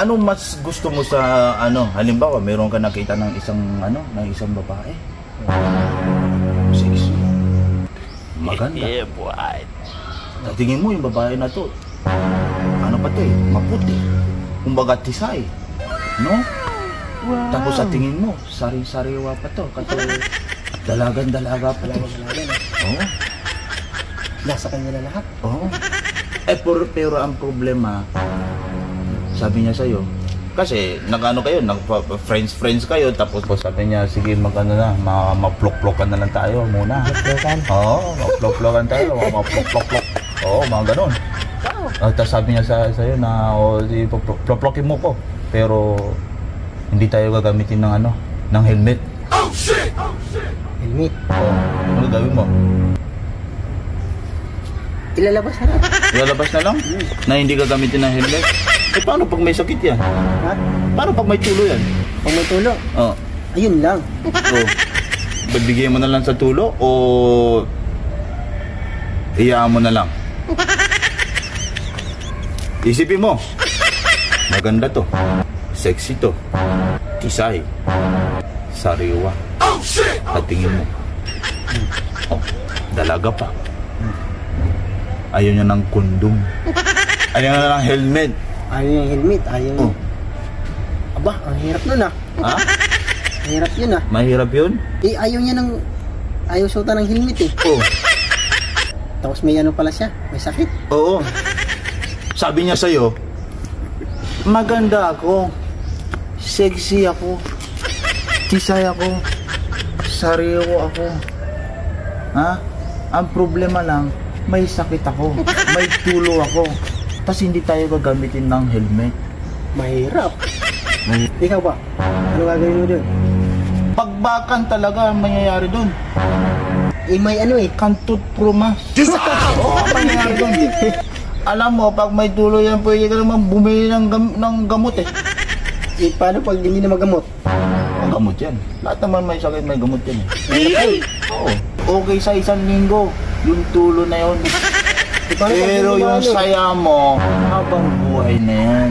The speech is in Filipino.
Ano mas gusto mo sa ano? Halimbawa, meron ka nakita ng isang babae. Sexy. Maganda. Yeah, boy. Tingin mo yung babae na to, ano pa to eh, maputi. Kumbaga tisay. No? Wow. Tapos sa tingin mo, sari-sariwa pa to. Kato, dalagan-dalaga pa to. Oo. Nasa kanya na lahat. Oo. Pero ang problema, sabi niya sa'yo, kasi nag-ano kayo, nag-friends kayo, tapos sabi niya, sige ma-plok-plokan na lang tayo muna. Plok-plokan? Oo, ma-plok-plokan tayo, ma-plok-plok. Oo, mga ganon. Tapos sabi niya sa'yo na, plok-plokin mo ko, pero hindi tayo gagamitin ng helmet. Oh shit! Helmet? Oo, ano gawin mo? Ilalabas na lang. Ilalabas na lang? Na hindi gagamitin ng helmet? Paano pag may sakit yan? Ha? Paano pag may tulo yan? Pag may tulo? Oo. Ayun lang. Bibigyan mo na lang sa tulo o iyaan mo na lang? Isipin mo. Maganda to. Sexy to. Tisay. Sariwa. At tingin mo. Dalaga pa. Ayaw niya ng kondom. Ayaw niya ng helmet. Ayaw yung helmet. Ayaw yung... Aba, ang hirap nun ah. Ha? Mahirap yun ah. Mahirap yun? Eh, ayaw niya ng... Ayaw suota ng helmet eh. Oo. Tapos may ano pala siya. May sakit. Oo. Sabi niya sa'yo, maganda ako. Sexy ako. Tisay ako. Sariwa ako. Ha? Ang problema lang, may sakit ako. May tulo ako. Tapos hindi tayo gagamitin ng helmet. Mahirap. Ikaw ba? Ano gagawin mo dun? Pagbakan talaga ang mangyayari dun. Eh may ano eh. Kantut promas. Oo, ang mangyayari dun. Alam mo, pag may tulo yan, pwede ka naman bumili ng gamot eh. Eh paano pag hindi na magamot? Ang gamot yan. Lahat naman may sakit, may gamot yan eh. Oo. Okay sa isang linggo, yung tulo na yun. Pero yung saya mo, habang buhay na yan.